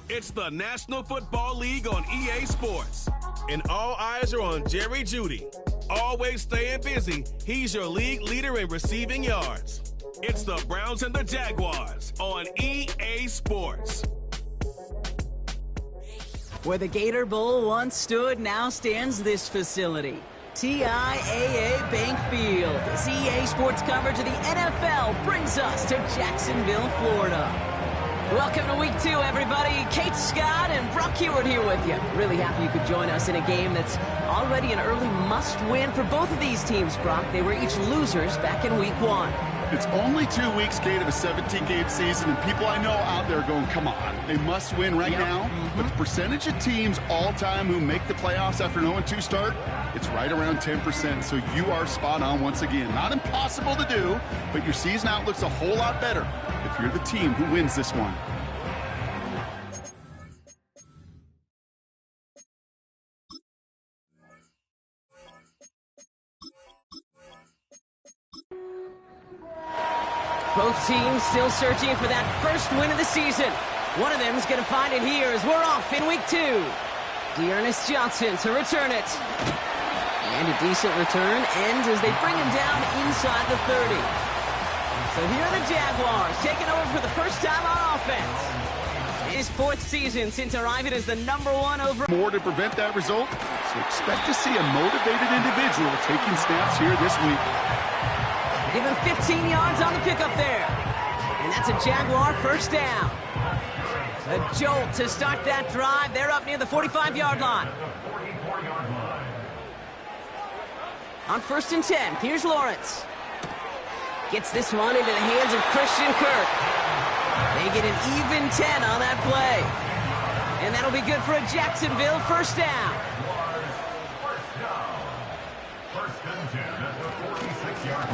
It's the National Football League on EA Sports, and all eyes are on Jerry Jeudy. Always staying busy, he's your league leader in receiving yards. It's the Browns and the Jaguars on EA Sports. Where the Gator Bowl once stood, now stands this facility. TIAA Bank Field. As EA Sports coverage of the NFL brings us to Jacksonville, Florida. Welcome to Week 2, everybody. Kate Scott and Brock Heward here with you. Really happy you could join us in a game that's already an early must-win for both of these teams, Brock. They were each losers back in Week 1. It's only 2 weeks, Kate, of a 17-game season, and people I know out there going, come on, they must win right now. But the percentage of teams all-time who make the playoffs after an 0-2 start, it's right around 10%, so you are spot on once again. Not impossible to do, but your season outlook's a whole lot better if you're the team who wins this one. Both teams still searching for that first win of the season. One of them is going to find it here as we're off in Week 2. Dearness Johnson to return it. And a decent return ends as they bring him down inside the 30. So here are the Jaguars taking over for the first time on offense. His 4th season since arriving as the #1 over. More to prevent that result, so expect to see a motivated individual taking snaps here this week. Give him 15 yards on the pickup there. And that's a Jaguar first down. A jolt to start that drive. They're up near the 45-yard line. On 1st and 10, here's Lawrence. Gets this one into the hands of Christian Kirk. They get an even 10 on that play. And that'll be good for a Jacksonville first down.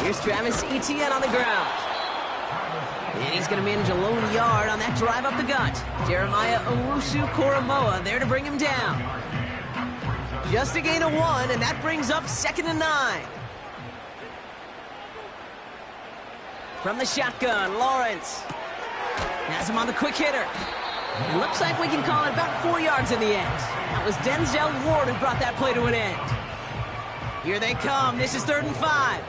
Here's Travis Etienne on the ground. And he's going to manage a lone yard on that drive up the gut. Jeremiah Owusu-Koramoah there to bring him down. Just a gain of 1, and that brings up 2nd and 9. From the shotgun, Lawrence has him on the quick hitter. It looks like we can call it about 4 yards in the end. That was Denzel Ward who brought that play to an end. Here they come. This is 3rd and 5.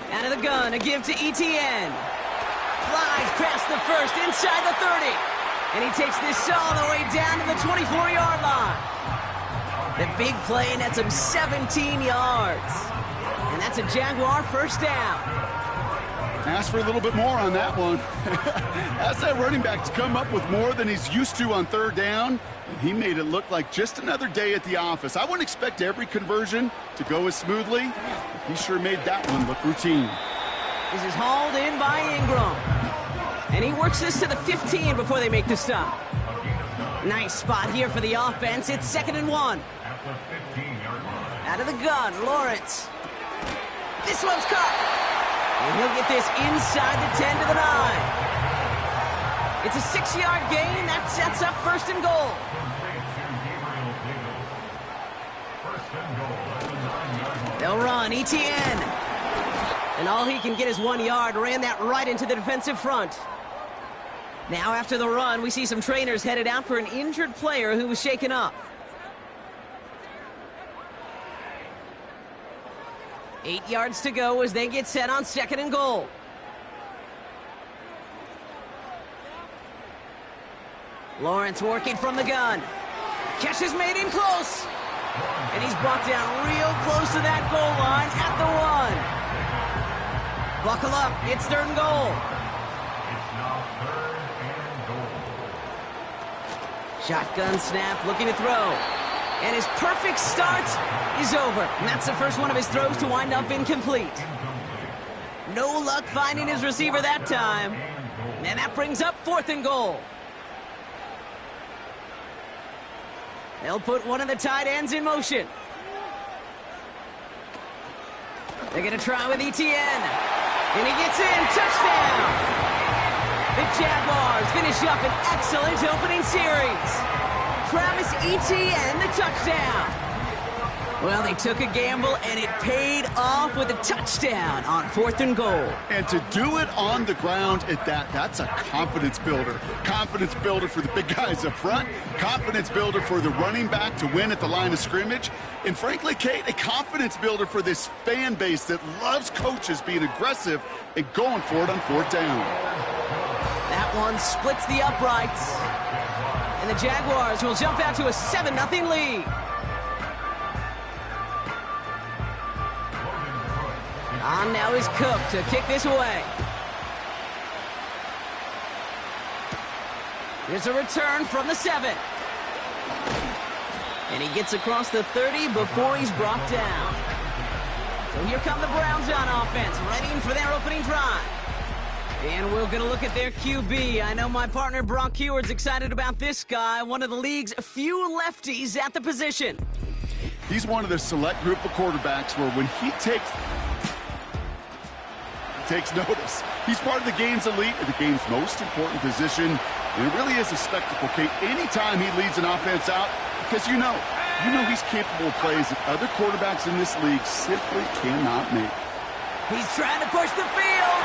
Out of the gun, a give to Etienne. Flies past the 1st, inside the 30. And he takes this all the way down to the 24-yard line. The big play nets him 17 yards. And that's a Jaguar first down. Ask for a little bit more on that one. Ask that running back to come up with more than he's used to on 3rd down. And he made it look like just another day at the office. I wouldn't expect every conversion to go as smoothly, but he sure made that one look routine. This is hauled in by Ingram. And he works this to the 15 before they make the stop. Nice spot here for the offense. It's 2nd and 1. Out of the gun, Lawrence. This one's caught. And he'll get this inside the 10 to the 9. It's a 6-yard gain. That sets up 1st and goal. They'll run, Etienne. And all he can get is 1 yard. Ran that right into the defensive front. Now after the run, we see some trainers headed out for an injured player who was shaken up. 8 yards to go as they get set on 2nd and goal. Lawrence working from the gun. Catch is made in close. And he's brought down real close to that goal line at the 1. Buckle up. It's 3rd and goal. Shotgun snap, looking to throw. And his perfect start is over. And that's the first one of his throws to wind up incomplete. No luck finding his receiver that time. And that brings up 4th and goal. They'll put one of the tight ends in motion. They're going to try with Etienne. And he gets in. Touchdown! The Jaguars finish up an excellent opening series. Travis Etienne, the touchdown. Well, they took a gamble, and it paid off with a touchdown on 4th and goal. And to do it on the ground at that's a confidence builder. Confidence builder for the big guys up front. Confidence builder for the running back to win at the line of scrimmage. And frankly, Kate, a confidence builder for this fan base that loves coaches being aggressive and going for it on 4th down. That one splits the uprights. And the Jaguars will jump out to a 7-0 lead. On now is Cook to kick this away. Here's a return from the 7. And he gets across the 30 before he's brought down. So here come the Browns on offense, readying for their opening drive. And we're going to look at their QB. I know my partner Brock Heward's excited about this guy, one of the league's few lefties at the position. He's one of the select group of quarterbacks where when he takes notice. He's part of the game's elite and the game's most important position. And it really is a spectacle, Kate, anytime he leads an offense out, because you know he's capable of plays that other quarterbacks in this league simply cannot make. He's trying to push the field.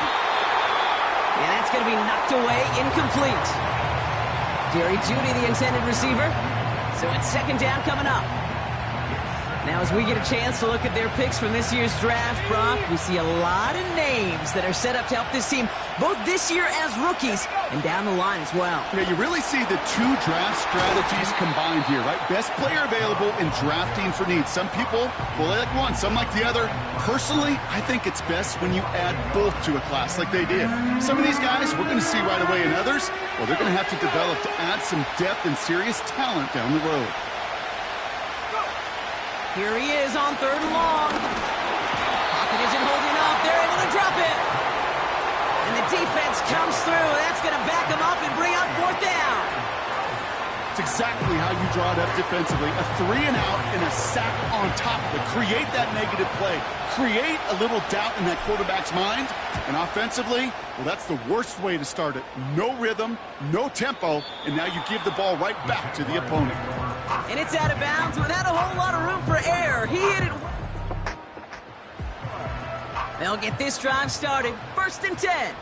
And that's going to be knocked away, incomplete. Jerry Jeudy, the intended receiver. So it's 2nd down coming up. Now, as we get a chance to look at their picks from this year's draft, Brock, we see a lot of names that are set up to help this team, both this year as rookies and down the line as well. Yeah, you really see the two draft strategies combined here, right? Best player available in drafting for needs. Some people will like one, some like the other. Personally, I think it's best when you add both to a class like they did. Some of these guys we're going to see right away, and others, well, they're going to have to develop to add some depth and serious talent down the road. Here he is on 3rd and long. Pocket isn't holding up. They're able to drop it. And the defense comes through. That's going to back him up and bring up 4th down. It's exactly how you draw it up defensively. A 3 and out and a sack on top of it. Create that negative play. Create a little doubt in that quarterback's mind. And offensively, well, that's the worst way to start it. No rhythm, no tempo, and now you give the ball right back to the opponent. And it's out of bounds without a whole lot of room for error. He hit it. They'll get this drive started. 1st and 10.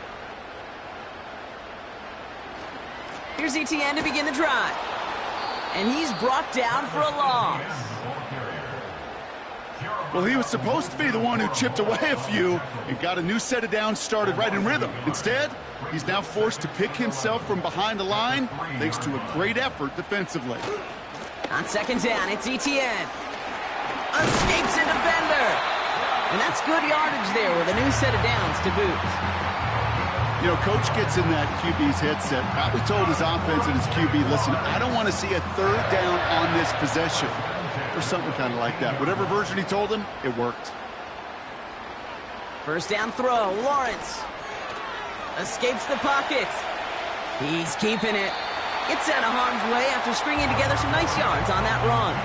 Here's Etienne to begin the drive. And he's brought down for a loss. Well, he was supposed to be the one who chipped away a few and got a new set of downs started right in rhythm. Instead, he's now forced to pick himself from behind the line thanks to a great effort defensively. On 2nd down, it's Etienne. Escapes a defender. And that's good yardage there with a new set of downs to boot. You know, Coach gets in that QB's headset, probably told his offense and his QB, listen, I don't want to see a 3rd down on this possession. Or something kind of like that. Whatever version he told him, it worked. 1st down throw. Lawrence escapes the pocket. He's keeping it. Gets out of harm's way after stringing together some nice yards on that run.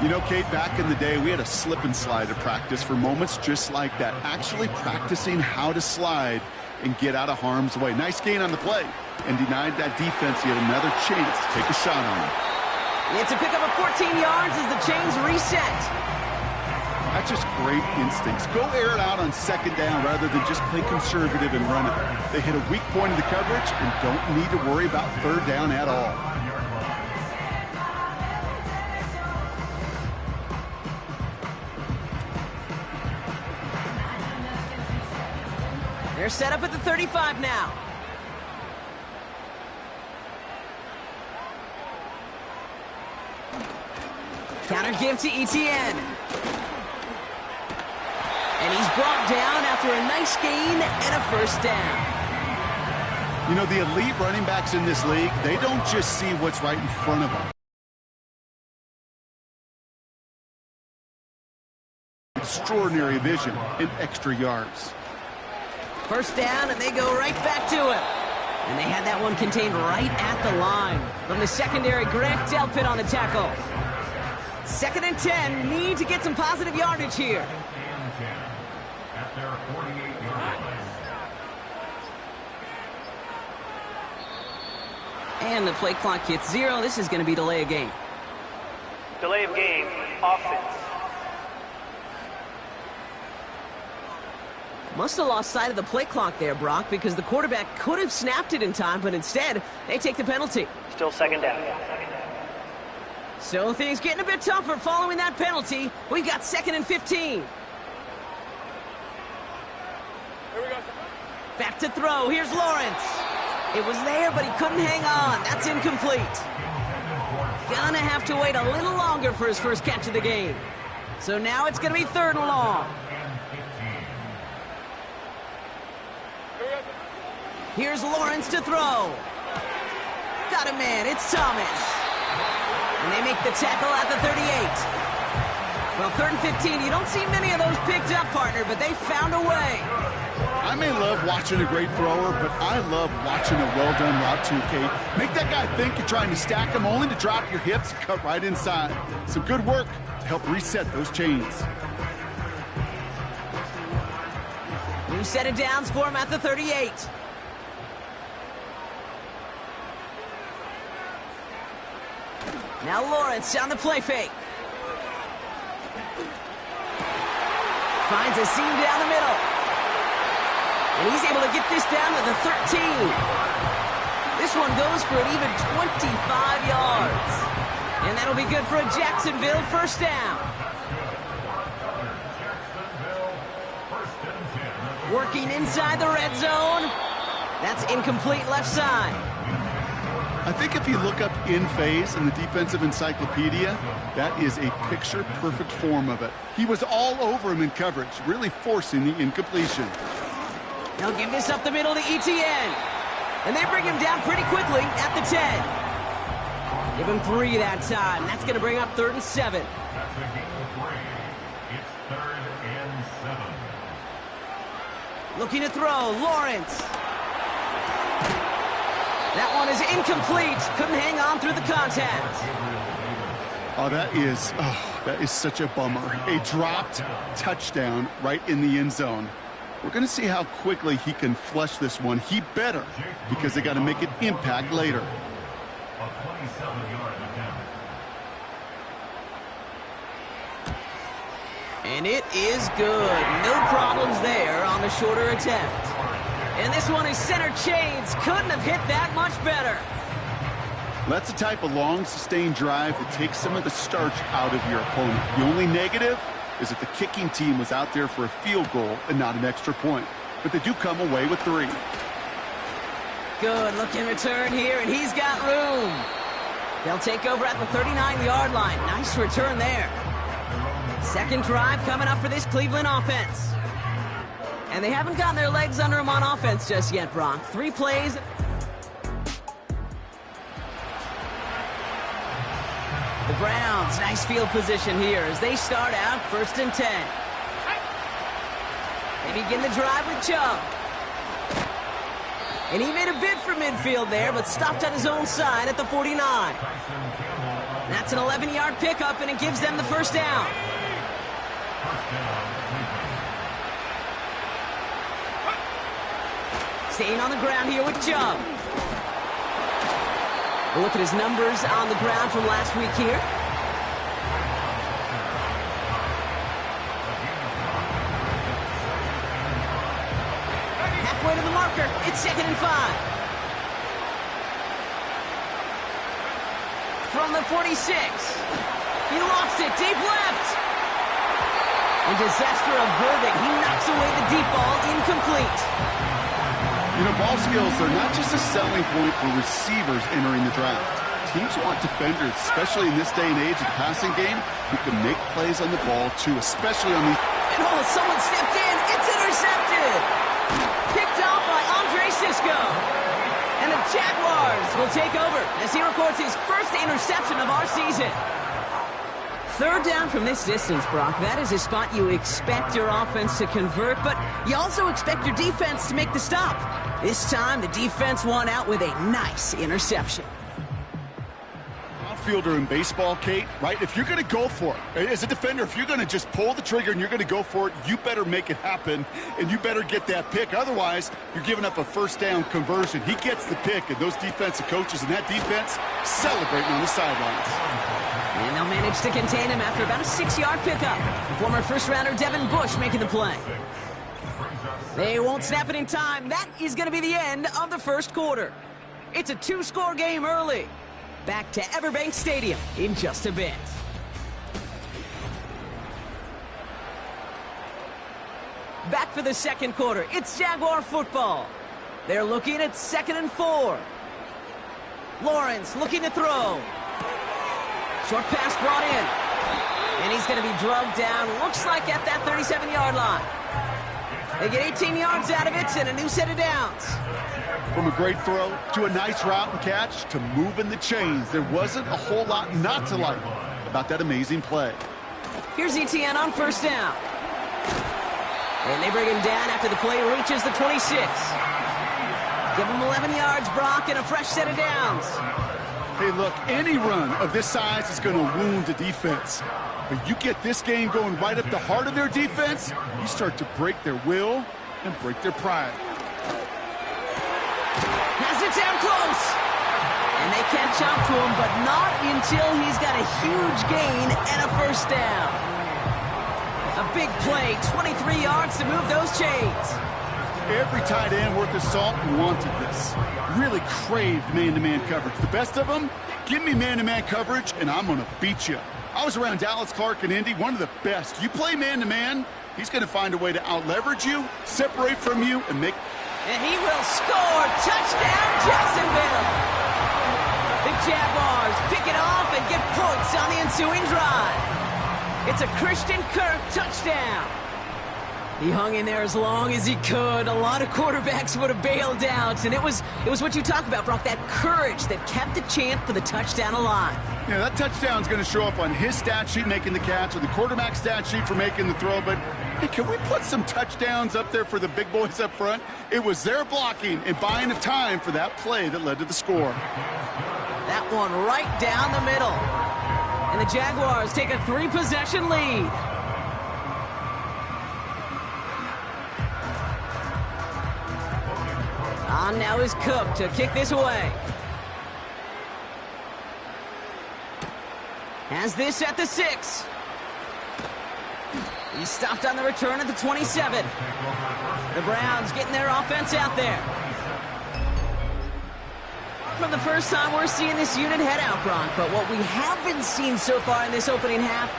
You know, Kate, back in the day, we had a slip and slide at practice for moments just like that. Actually practicing how to slide and get out of harm's way. Nice gain on the play. And denied that defense yet another chance to take a shot on him. It's a pickup of 14 yards as the chains reset. That's just great instincts. Go air it out on 2nd down rather than just play conservative and run it. They hit a weak point in the coverage and don't need to worry about 3rd down at all. They're set up at the 35 now. Counter give to Etienne. And he's brought down after a nice gain and a 1st down. You know, the elite running backs in this league, they don't just see what's right in front of them. Extraordinary vision and extra yards. 1st down, and they go right back to him. And they had that one contained right at the line. From the secondary, Grant Delpit on the tackle. 2nd and 10, need to get some positive yardage here. And the play clock hits 0. This is going to be delay a game. Delay of game, offense. Must have lost sight of the play clock there, Brock, because the quarterback could have snapped it in time, but instead, they take the penalty. Still second down. So things getting a bit tougher following that penalty. We've got 2nd and 15. Back to throw. Here's Lawrence. It was there, but he couldn't hang on. That's incomplete. Gonna have to wait a little longer for his first catch of the game. So now it's going to be 3rd and long. Here's Lawrence to throw. Got a man. It's Thomas. And they make the tackle at the 38. Well, 3rd and 15, you don't see many of those picked up, partner, but they found a way. I may love watching a great thrower, but I love watching a well-done route too, Kate. Make that guy think you're trying to stack him, only to drop your hips and cut right inside. Some good work to help reset those chains. New set of downs for him at the 38. Now Lawrence on the play fake. Finds a seam down the middle. And he's able to get this down to the 13. This one goes for an even 25 yards. And that'll be good for a Jacksonville first down. Working inside the red zone. That's incomplete left side. I think if you look up in phase in the defensive encyclopedia, that is a picture-perfect form of it. He was all over him in coverage, really forcing the incompletion. They'll give this up the middle to ETN. And they bring him down pretty quickly at the 10. Give him 3 that time. That's going to bring up 3rd and 7. It's 3rd and 7. Looking to throw, Lawrence. That one is incomplete. Couldn't hang on through the contact. Oh, that is such a bummer. A dropped touchdown right in the end zone. We're going to see how quickly he can flush this one. He better, because they got to make an impact later. A 27-yard attempt. And it is good. No problems there on the shorter attempt. And this one is center chains. Couldn't have hit that much better. That's the type of long, sustained drive that takes some of the starch out of your opponent. The only negative is that the kicking team was out there for a field goal and not an extra point. But they do come away with 3. Good looking return here, and he's got room. They'll take over at the 39-yard line. Nice return there. Second drive coming up for this Cleveland offense. And they haven't gotten their legs under them on offense just yet, Brock. 3 plays. The Browns, nice field position here as they start out 1st and 10. They begin the drive with Chubb. And he made a bid for midfield there, but stopped on his own side at the 49. That's an 11-yard pickup, and it gives them the first down. Staying on the ground here with Chubb. We'll look at his numbers on the ground from last week here. Halfway to the marker. It's 2nd and 5. From the 46. He lost it deep left. And disaster averted. He knocks away the deep ball, incomplete. You know, ball skills are not just a selling point for receivers entering the draft. Teams want defenders, especially in this day and age of the passing game, who can make plays on the ball, too, especially on the... And someone stepped in. It's intercepted. Picked off by Andre Sisco. And the Jaguars will take over as he records his first interception of our season. 3rd down from this distance, Brock. That is a spot you expect your offense to convert, but you also expect your defense to make the stop. This time, the defense won out with a nice interception. Outfielder in baseball, Kate, right? If you're going to go for it, as a defender, if you're going to just pull the trigger and you're going to go for it, you better make it happen, and you better get that pick. Otherwise, you're giving up a first down conversion. He gets the pick, and those defensive coaches and that defense celebrating on the sidelines. And they'll manage to contain him after about a 6-yard pickup. Former first-rounder Devin Bush making the play. They won't snap it in time. That is going to be the end of the first quarter. It's a 2-score game early. Back to Everbank Stadium in just a bit. Back for the second quarter. It's Jaguar football. They're looking at 2nd and 4. Lawrence looking to throw. Short pass brought in. And he's going to be drugged down, looks like at that 37-yard line. They get 18 yards out of it and a new set of downs. From a great throw to a nice route and catch to moving the chains, there wasn't a whole lot not to like about that amazing play. Here's ETN on first down. And they bring him down after the play reaches the 26. Give him 11 yards, Brock, and a fresh set of downs. Hey, look, any run of this size is going to wound the defense. But you get this game going right up the heart of their defense, you start to break their will and break their pride. Has it down close. And they catch up to him, but not until he's got a huge gain and a first down. A big play, 23 yards to move those chains. Every tight end worth his salt wanted this. Really craved man-to-man coverage. The best of them, give me man-to-man coverage, and I'm going to beat you. I was around Dallas Clark and Indy, one of the best. You play man-to-man, he's going to find a way to out-leverage you, separate from you, and make... And he will score! Touchdown, Jacksonville! The Jaguars pick it off and get points on the ensuing drive. It's a Christian Kirk touchdown. He hung in there as long as he could. A lot of quarterbacks would have bailed out, and it was what you talk about, Brock, that courage that kept the chant for the touchdown alive. Yeah, that touchdown's going to show up on his stat sheet making the catch or the quarterback stat sheet for making the throw, but hey, can we put some touchdowns up there for the big boys up front? It was their blocking and buying of time for that play that led to the score. That one right down the middle. And the Jaguars take a 3-possession lead. On now is Cook to kick this away. Has this at the 6. He's stopped on the return at the 27. The Browns getting their offense out there. For the first time, we're seeing this unit head out, Brock. But what we haven't seen so far in this opening half,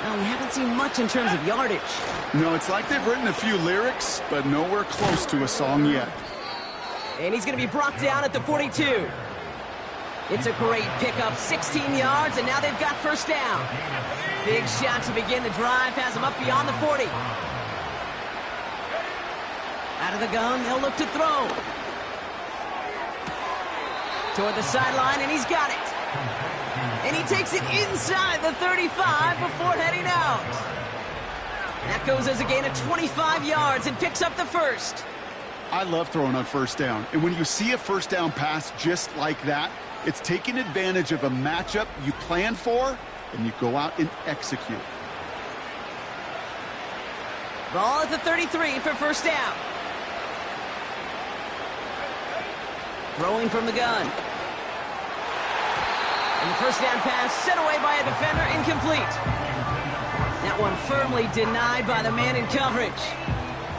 well, we haven't seen much in terms of yardage. No, it's like they've written a few lyrics, but nowhere close to a song yet. And he's going to be brought down at the 42. It's a great pickup, 16 yards, and now they've got first down. Big shot to begin the drive, has him up beyond the 40. Out of the gun, they'll look to throw. Toward the sideline, and he's got it. And he takes it inside the 35 before heading out. That goes as a gain of 25 yards and picks up the first. I love throwing on first down. And when you see a first down pass just like that, it's taking advantage of a matchup you plan for, and you go out and execute. Ball at the 33 for first down. Throwing from the gun. And the first down pass sent away by a defender, incomplete. That one firmly denied by the man in coverage.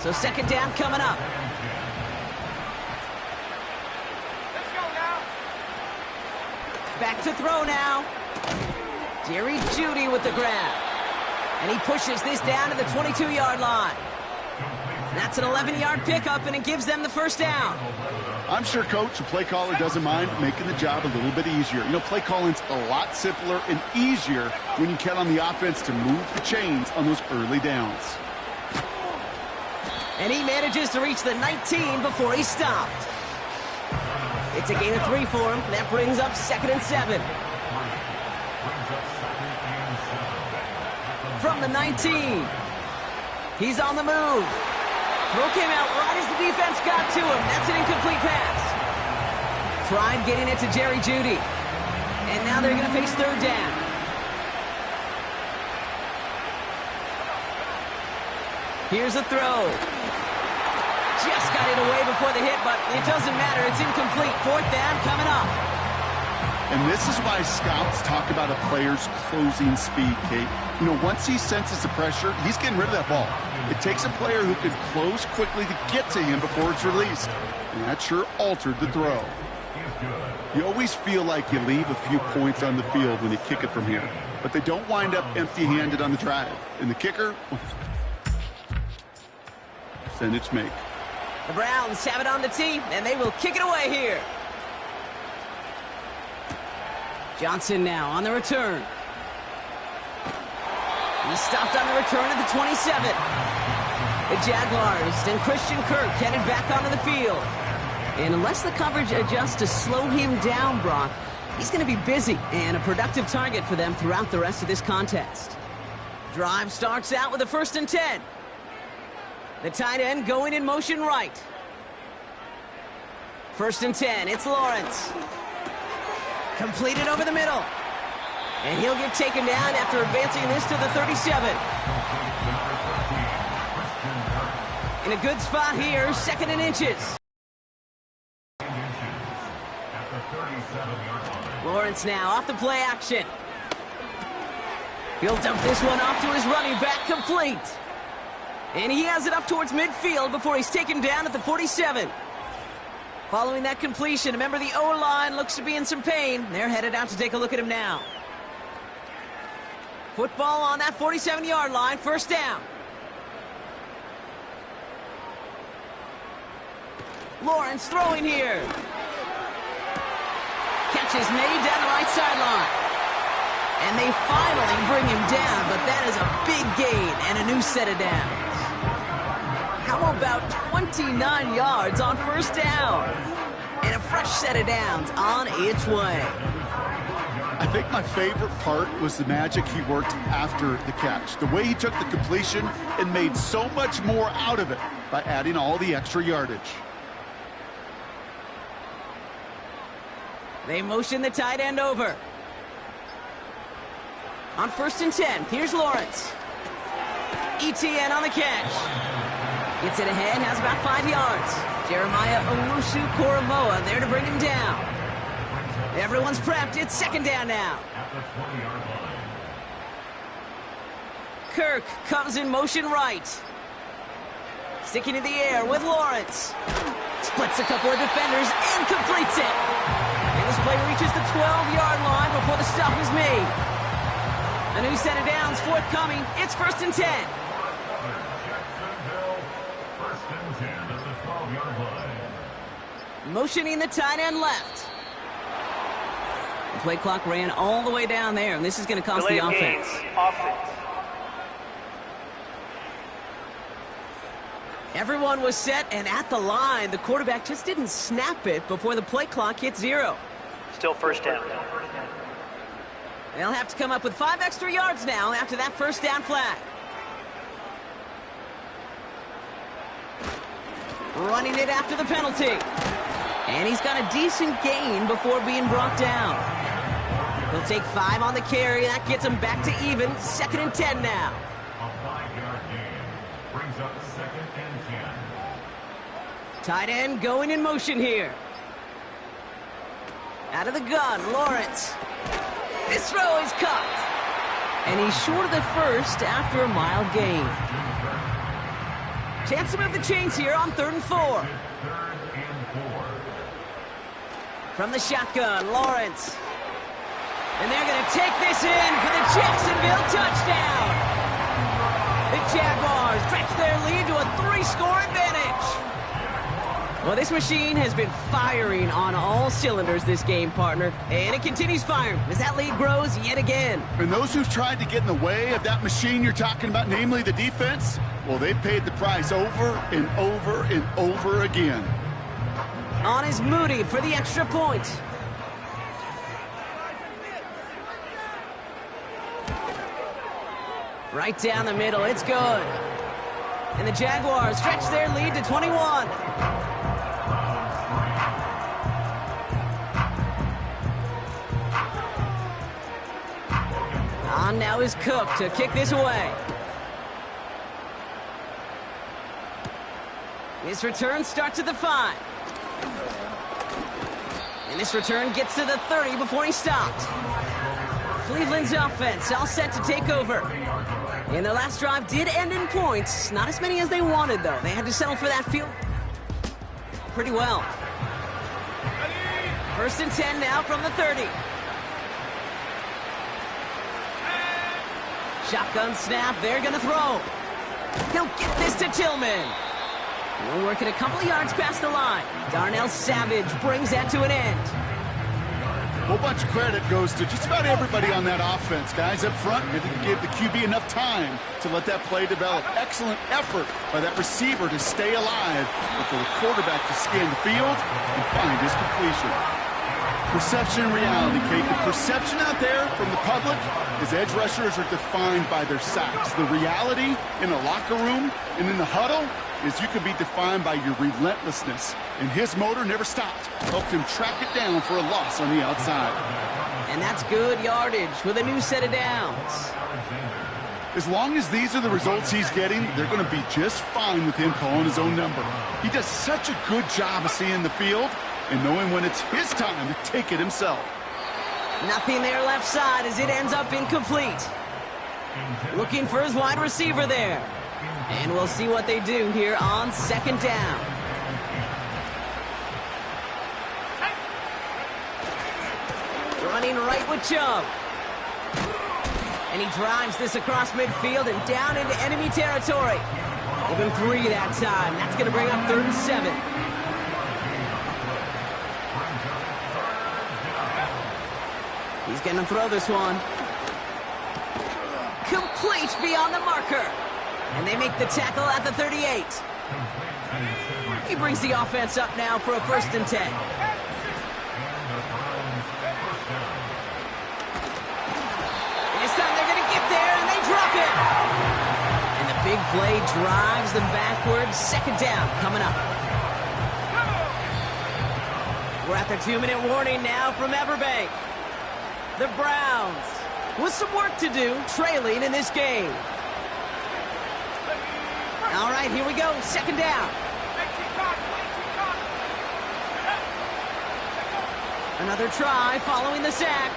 So second down coming up. Back to throw now. Jerry Jeudy with the grab. And he pushes this down to the 22-yard line. That's an 11-yard pickup, and it gives them the first down. I'm sure coach and play caller doesn't mind making the job a little bit easier. You know, play calling's a lot simpler and easier when you count on the offense to move the chains on those early downs. And he manages to reach the 19 before he stopped. It's a gain of 3 for him. That brings up 2nd and 7. From the 19. He's on the move. Throw came out right as the defense got to him. That's an incomplete pass. Tried getting it to Jerry Jeudy. And now they're going to face third down. Here's a throw. Just got it away before the hit, but it doesn't matter. It's incomplete. Fourth down coming up. And this is why scouts talk about a player's closing speed, Kate. You know, once he senses the pressure, he's getting rid of that ball. It takes a player who can close quickly to get to him before it's released. And that sure altered the throw. You always feel like you leave a few points on the field when you kick it from here. But they don't wind up empty-handed on the drive. And the kicker, percentage make. The Browns have it on the tee, and they will kick it away here. Johnson now on the return. He's stopped on the return at the 27. The Jaguars and Christian Kirk headed back onto the field. And unless the coverage adjusts to slow him down, Brock, he's going to be busy and a productive target for them throughout the rest of this contest. Drive starts out with a 1st and 10. The tight end going in motion right. 1st and 10, it's Lawrence. Completed over the middle. And he'll get taken down after advancing this to the 37. In a good spot here, 2nd and inches. Lawrence now off the play action. He'll dump this one off to his running back, complete. And he has it up towards midfield before he's taken down at the 47. Following that completion, a member of the O-line looks to be in some pain. They're headed out to take a look at him now. Football on that 47-yard line, 1st down. Lawrence throwing here. Catch is made down the right sideline. And they finally bring him down, but that is a big gain and a new set of downs. How about 29 yards on 1st down? And a fresh set of downs on its way. I think my favorite part was the magic he worked after the catch. The way he took the completion and made so much more out of it by adding all the extra yardage. They motion the tight end over. On 1st and 10, here's Lawrence. ETN on the catch. Gets it ahead, has about 5 yards. Jeremiah Owusu-Koramoah there to bring him down. Everyone's prepped. It's 2nd down now. Kirk comes in motion right. Sticking in the air with Lawrence. Splits a couple of defenders and completes it. And this play reaches the 12-yard line before the stop is made. A new set of downs forthcoming. It's 1st and 10. Jacksonville, 1st and 10 at the 12-yard line. Motioning the tight end left. The play clock ran all the way down there, and this is going to cost the offense. Offense. Everyone was set and at the line. The quarterback just didn't snap it before the play clock hit 0. Still 1st down. They'll have to come up with 5 extra yards now after that 1st down flag. Running it after the penalty. And he's got a decent gain before being brought down. He'll take 5 on the carry. That gets him back to even. 2nd and 10 now. A 5-yard gain brings up 2nd and 10. Tight end going in motion here. Out of the gun, Lawrence. This throw is caught. And he's short of the 1st after a mild gain. Chance to move the chains here on 3rd and 4. 3rd and 4. From the shotgun, Lawrence. And they're going to take this in for the Jacksonville touchdown. The Jaguars stretch their lead to a 3-score advantage. Well, this machine has been firing on all cylinders this game, partner. And it continues firing as that lead grows yet again. And those who've tried to get in the way of that machine you're talking about, namely the defense, well, they've paid the price over and over and over again. On is Moody for the extra point. Right down the middle, it's good. And the Jaguars stretch their lead to 21. On now is Cook to kick this away. His return starts at the 5. And this return gets to the 30 before he stopped. Cleveland's offense all set to take over. And their last drive did end in points. Not as many as they wanted, though. They had to settle for that field pretty well. 1st and 10 now from the 30. Shotgun snap, they're gonna throw. He'll get this to Tillman. He'll work it a couple of yards past the line. Darnell Savage brings that to an end. A whole bunch of credit goes to just about everybody on that offense. Guys up front, they gave the QB enough time to let that play develop. Excellent effort by that receiver to stay alive, but for the quarterback to scan the field and find his completion. Perception and reality, Kate. The perception out there from the public is edge rushers are defined by their sacks. The reality in the locker room and in the huddle is you can be defined by your relentlessness. And his motor never stopped. Helped him track it down for a loss on the outside. And that's good yardage with a new set of downs. As long as these are the results he's getting, they're going to be just fine with him calling his own number. He does such a good job of seeing the field and knowing when it's his time to take it himself. Nothing there left side as it ends up incomplete. Looking for his wide receiver there. And we'll see what they do here on 2nd down. Running right with Chubb. And he drives this across midfield and down into enemy territory. Give him 3 that time. That's going to bring up 3rd and 7. He's going to throw this one. Complete beyond the marker. And they make the tackle at the 38. He brings the offense up now for a 1st and 10. And this time they're going to get there, and they drop it. And the big play drives them backwards. 2nd down coming up. We're at the 2-minute warning now from Everbank. The Browns with some work to do, trailing in this game. All right, here we go, 2nd down. Another try following the sack.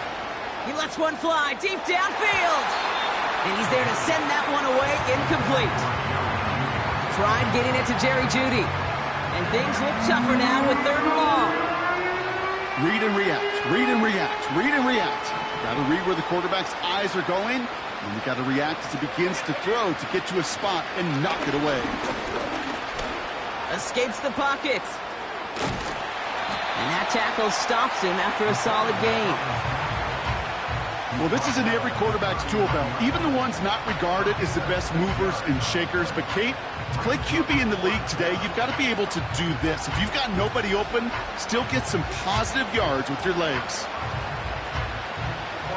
He lets one fly deep downfield. And he's there to send that one away, incomplete. Tried getting it to Jerry Jeudy. And things look tougher now with 3rd and long. Read and react, read and react, read and react. Got to read where the quarterback's eyes are going, and you got to react as he begins to throw to get to a spot and knock it away. Escapes the pocket. And that tackle stops him after a solid gain. Well, this is in every quarterback's tool belt, even the ones not regarded as the best movers and shakers. But, Kate, to play QB in the league today, you've got to be able to do this. If you've got nobody open, still get some positive yards with your legs.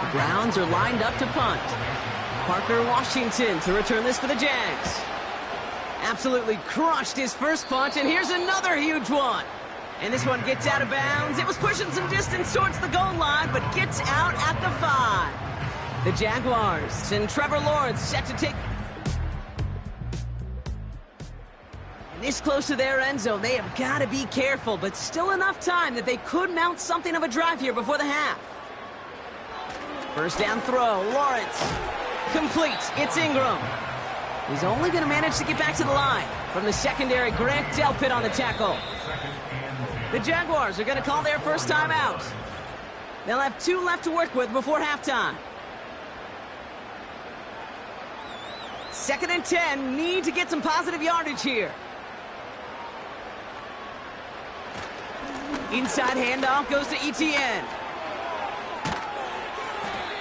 The Browns are lined up to punt. Parker Washington to return this for the Jags. Absolutely crushed his first punt, and here's another huge one. And this one gets out of bounds. It was pushing some distance towards the goal line, but gets out at the 5. The Jaguars and Trevor Lawrence set to take. And this close to their end zone, they have got to be careful, but still enough time that they could mount something of a drive here before the half. 1st down throw, Lawrence. Complete, it's Ingram. He's only going to manage to get back to the line. From the secondary, Grant Delpit on the tackle. The Jaguars are going to call their first time out. They'll have 2 left to work with before halftime. 2nd and 10, need to get some positive yardage here. Inside handoff goes to Etienne.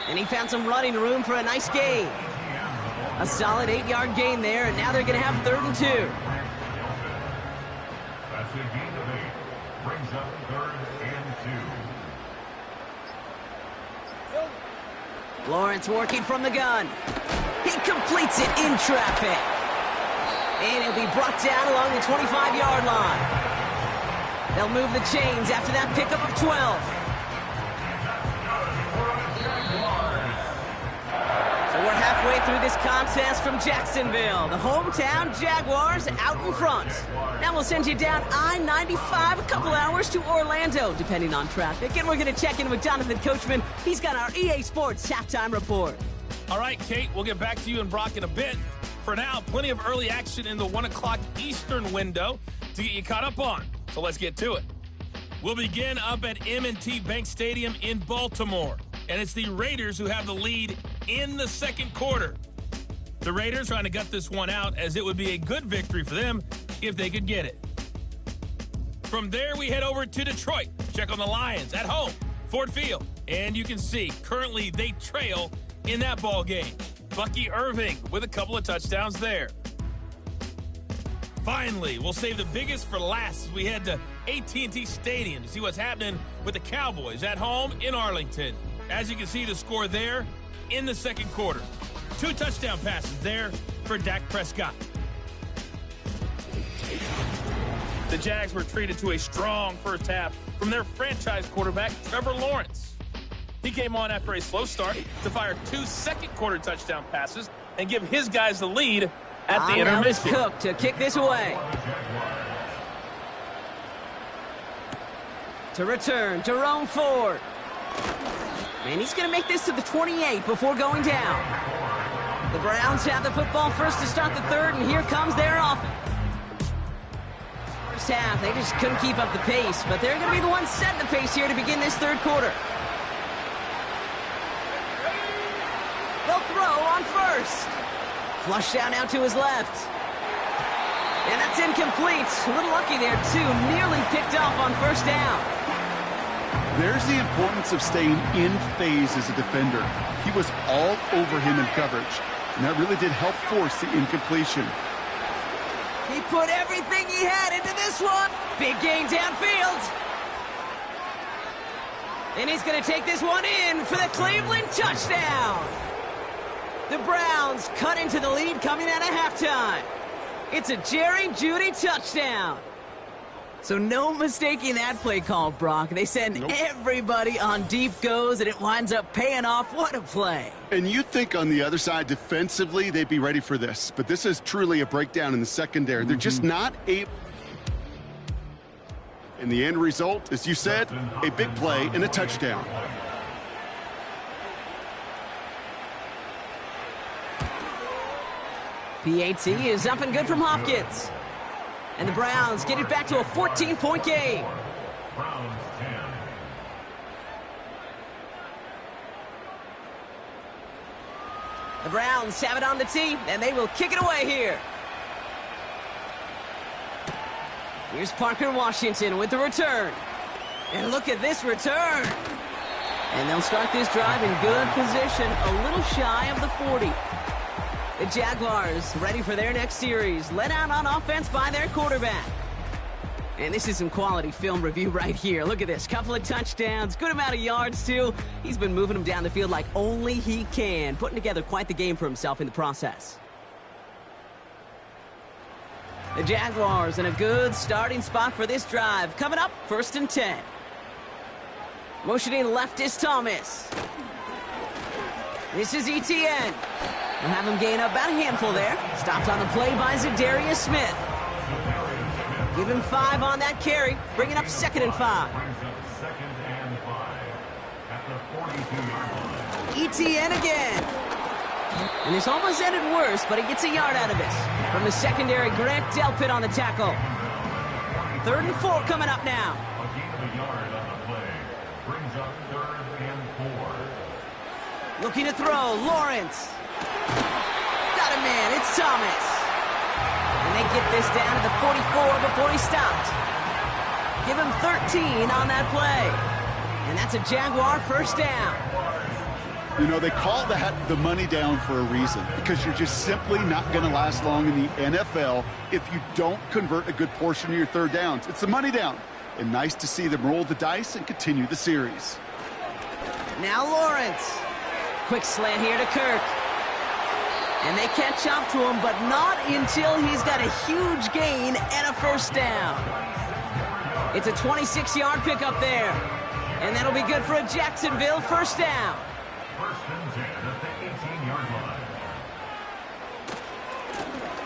And he found some running room for a nice gain. A solid 8-yard gain there, and now they're going to have 3rd and 2. That's a gain of 8. Brings up 3rd and 2. Lawrence working from the gun. He completes it in traffic. And he'll be brought down along the 25-yard line. They'll move the chains after that pickup of 12. So we're halfway get through this contest from Jacksonville. The hometown Jaguars out in front. Now we'll send you down I-95 a couple hours to Orlando, depending on traffic. And we're going to check in with Jonathan Coachman. He's got our EA Sports halftime report. All right, Kate, we'll get back to you and Brock in a bit. For now, plenty of early action in the 1 o'clock Eastern window to get you caught up on. So let's get to it. We'll begin up at M&T Bank Stadium in Baltimore. And it's the Raiders who have the lead in the second quarter. The Raiders trying to gut this one out, as it would be a good victory for them if they could get it. From there, we head over to Detroit. Check on the Lions at home, Ford Field. And you can see, currently they trail in that ball game. Bucky Irving with a couple of touchdowns there. Finally, we'll save the biggest for last as we head to AT&T Stadium to see what's happening with the Cowboys at home in Arlington. As you can see, the score there in the second quarter. 2 touchdown passes there for Dak Prescott. The Jags were treated to a strong first half from their franchise quarterback, Trevor Lawrence. He came on after a slow start to fire 2 second-quarter touchdown passes and give his guys the lead at the intermission. Cook to kick this away. To return, Jerome Ford. And he's going to make this to the 28 before going down. The Browns have the football first to start the third, and here comes their offense. First half, they just couldn't keep up the pace, but they're going to be the ones setting the pace here to begin this third quarter. They'll throw on first. Flush down now to his left. And that's incomplete. A little lucky there, too. Nearly picked off on first down. There's the importance of staying in phase as a defender. He was all over him in coverage, and that really did help force the incompletion. He put everything he had into this one. Big gain downfield. And he's going to take this one in for the Cleveland touchdown. The Browns cut into the lead coming out of halftime. It's a Jerry Jeudy touchdown. So no mistaking that play call, Brock. They send everybody on deep goes, and it winds up paying off. What a play. And you'd think on the other side, defensively, they'd be ready for this. But this is truly a breakdown in the secondary. They're just not able. And the end result, as you said, a big play and a touchdown. PAT is up and good from Hopkins. And the Browns get it back to a 14-point game. Browns 10. The Browns have it on the tee, and they will kick it away here. Here's Parker Washington with the return. And look at this return. And they'll start this drive in good position, a little shy of the 40. The Jaguars ready for their next series, led out on offense by their quarterback. And this is some quality film review right here. Look at this. Couple of touchdowns, good amount of yards, too. He's been moving them down the field like only he can, putting together quite the game for himself in the process. The Jaguars in a good starting spot for this drive. Coming up, 1st and 10. Motioning left is Thomas. This is ETN. We'll have him gain about a handful there. Stopped on the play by Zadarius Smith. Give him 5 on that carry. Bringing up 2nd and 5. ETN again. And this almost ended worse, but he gets a yard out of this. From the secondary, Grant Delpit on the tackle. 3rd and 4 coming up now. Looking to throw, Lawrence. Got a man, it's Thomas. And they get this down to the 44 before he stopped. Give him 13 on that play. And that's a Jaguar first down. You know, they call that the money down for a reason, because you're just simply not going to last long in the NFL if you don't convert a good portion of your third downs. It's the money down. And nice to see them roll the dice and continue the series. Now Lawrence. Quick slant here to Kirk. And they catch up to him, but not until he's got a huge gain and a first down. It's a 26-yard pickup there. And that'll be good for a Jacksonville first down. 1st and 10 at the 18-yard line.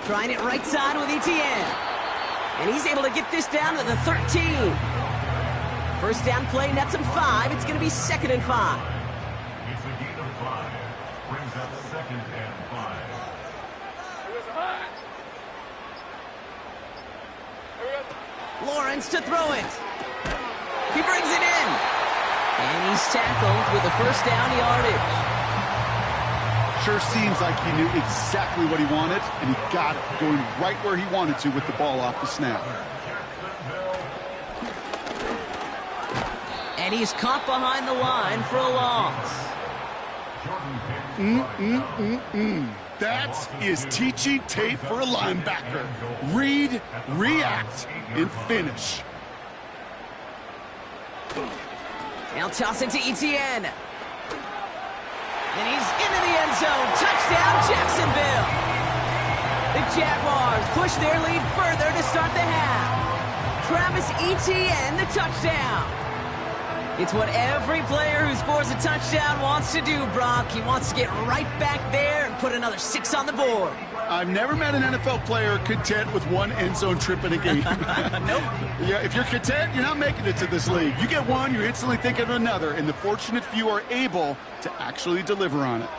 Trying it right side with Etienne. And he's able to get this down to the 13. First down play nets him 5. It's going to be 2nd and 5. It's a gain of 5. Brings up 2nd and 5. Lawrence to throw it. He brings it in. And he's tackled with the first down yardage. Sure seems like he knew exactly what he wanted, and he got it, going right where he wanted to with the ball off the snap. And he's caught behind the line for a loss. That is teaching tape for a linebacker. Read, react, and finish. Now toss it to Etienne. And he's into the end zone. Touchdown, Jacksonville. The Jaguars push their lead further to start the half. Travis Etienne, the touchdown. It's what every player who scores a touchdown wants to do, Brock. He wants to get right back there and put another 6 on the board. I've never met an NFL player content with one end zone trip in a game. Nope. Yeah, if you're content, you're not making it to this league. You get one, you're instantly thinking of another, and the fortunate few are able to actually deliver on it.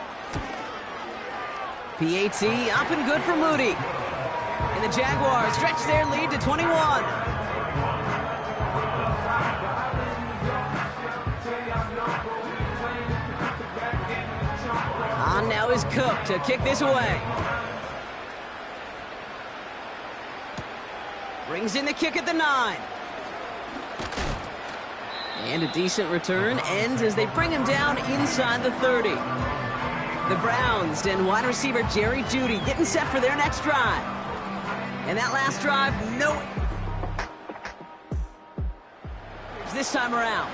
PAT up and good for Moody. And the Jaguars stretch their lead to 21. On now is Cook to kick this away. Brings in the kick at the 9. And a decent return ends as they bring him down inside the 30. The Browns and wide receiver Jerry Jeudy getting set for their next drive. And that last drive, no. This time around.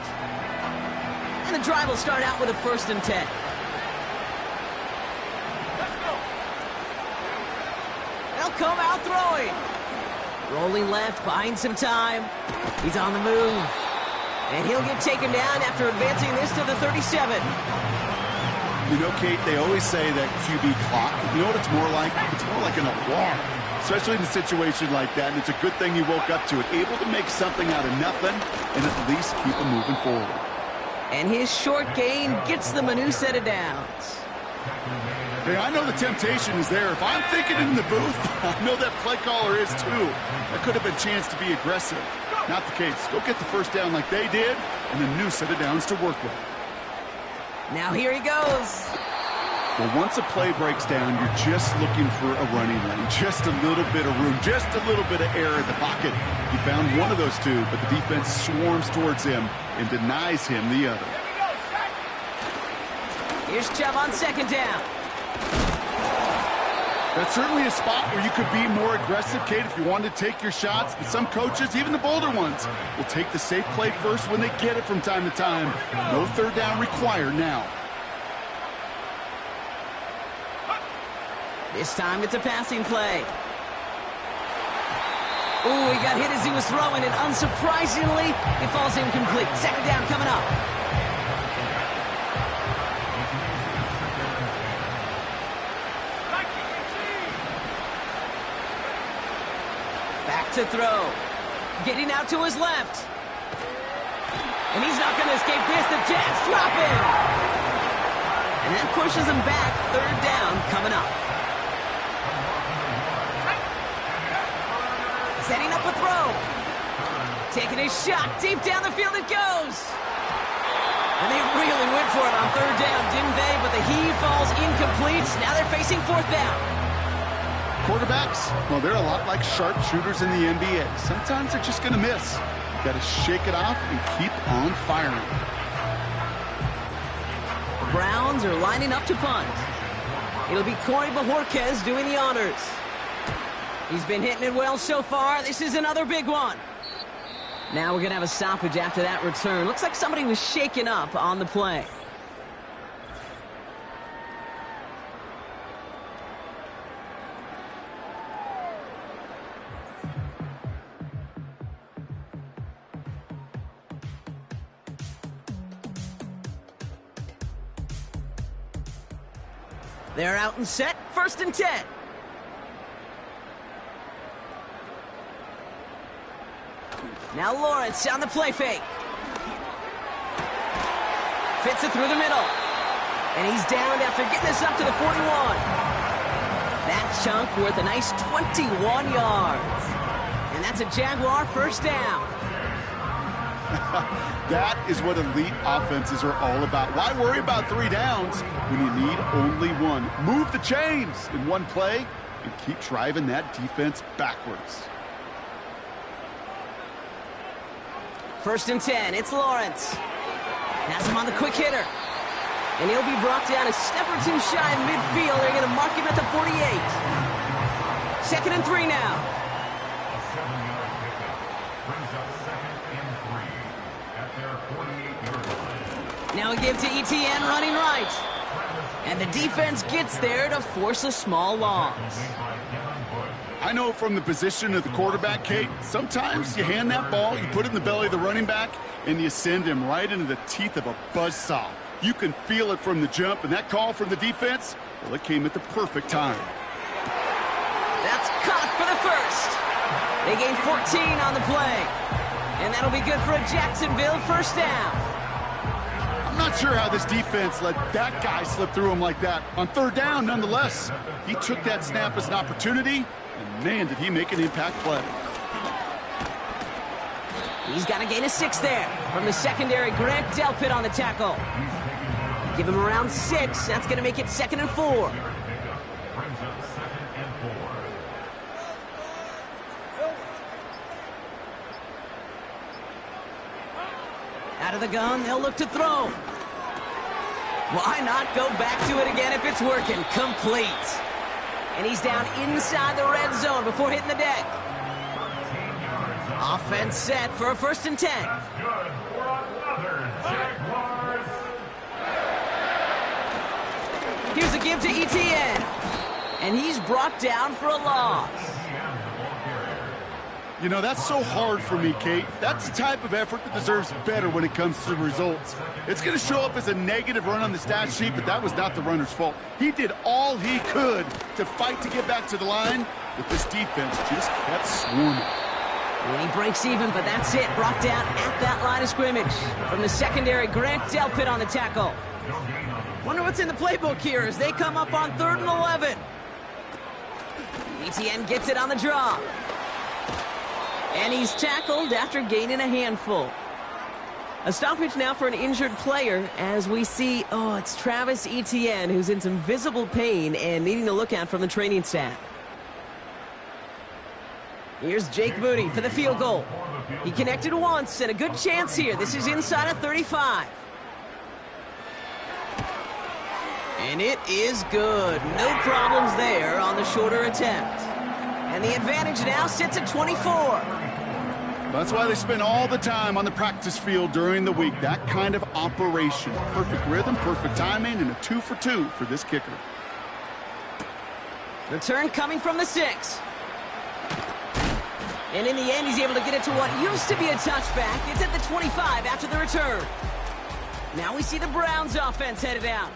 And the drive will start out with a 1st and 10. They'll come out throwing. Rolling left, buying some time. He's on the move. And he'll get taken down after advancing this to the 37. You know, Kate, they always say that QB clock, you know what it's more like? It's more like an alarm, especially in a situation like that. And it's a good thing you woke up to it, able to make something out of nothing and at least keep them moving forward. And his short gain gets them a new set of downs. Hey, I know the temptation is there. If I'm thinking in the booth, I know that play caller is too. That could have been a chance to be aggressive. Not the case. Go get the first down like they did, and a new set of downs to work with. Now here he goes. Well, once a play breaks down, you're just looking for a running lane. Just a little bit of room, just a little bit of air in the pocket. He found one of those two, but the defense swarms towards him and denies him the other. Here's Chubb on 2nd down. That's certainly a spot where you could be more aggressive, Kate, if you wanted to take your shots. But some coaches, even the bolder ones, will take the safe play first when they get it from time to time. No 3rd down required now. This time it's a passing play. Ooh, he got hit as he was throwing, and unsurprisingly, it falls incomplete. 2nd down coming up. To throw. Getting out to his left. And he's not going to escape this. The Jets drop him. And that pushes him back. 3rd down coming up. Setting up a throw. Taking a shot. Deep down the field it goes. And they really went for it on 3rd down, didn't they? But the heave falls incomplete. Now they're facing 4th down. Quarterbacks, well, they're a lot like sharpshooters in the NBA. Sometimes they're just going to miss. You got to shake it off and keep on firing. The Browns are lining up to punt. It'll be Corey Bajorquez doing the honors. He's been hitting it well so far. This is another big one. Now we're going to have a stoppage after that return. Looks like somebody was shaken up on the play. They're out and set. 1st and 10. Now Lawrence on the play fake. Fits it through the middle. And he's down after getting this up to the 41. That chunk worth a nice 21 yards. And that's a Jaguar first down. That is what elite offenses are all about. Why worry about 3 downs when you need only one? Move the chains in one play and keep driving that defense backwards. First and 10, it's Lawrence. Has him on the quick hitter. And he'll be brought down a step or two shy of midfield. They're going to mark him at the 48. Second and 3 now. A 7-yard pickup brings up second and 3 at their 48-yard line. Now we give to ETN running right. And the defense gets there to force a small loss. I know from the position of the quarterback, Kate, sometimes you hand that ball, you put it in the belly of the running back, and you send him right into the teeth of a buzzsaw. You can feel it from the jump, and that call from the defense, well, it came at the perfect time. That's caught for the first. They gain 14 on the play. And that'll be good for a Jacksonville first down. I'm not sure how this defense let that guy slip through him like that. On third down, nonetheless, he took that snap as an opportunity, and man, did he make an impact play. He's got a gain of 6 there. From the secondary, Grant Delpit on the tackle. Give him around 6. That's going to make it 2nd and 4. Brings up second and 4. Out of the gun, they'll look to throw. Why not go back to it again if it's working? Complete. And he's down inside the red zone before hitting the deck. Offense set for a first and 10. Good for another Jaguars. Here's a give to ETN. And he's brought down for a loss. You know, that's so hard for me, Kate. That's the type of effort that deserves better when it comes to the results. It's going to show up as a negative run on the stat sheet, but that was not the runner's fault. He did all he could to fight to get back to the line, but this defense just kept swarming. And he breaks even, but that's it. Brought down at that line of scrimmage. From the secondary, Grant Delpit on the tackle. Wonder what's in the playbook here as they come up on 3rd and 11. ETN gets it on the draw. And he's tackled after gaining a handful. A stoppage now for an injured player as we see, it's Travis Etienne who's in some visible pain and needing to look out from the training staff. Here's Jake Moody for the field goal. He connected once and a good chance here. This is inside of 35. And it is good. No problems there on the shorter attempt. And the advantage now sits at 24. That's why they spend all the time on the practice field during the week. That kind of operation. Perfect rhythm, perfect timing, and a 2 for 2 for this kicker. Return coming from the 6. And in the end, he's able to get it to what used to be a touchback. It's at the 25 after the return. Now we see the Browns offense headed out.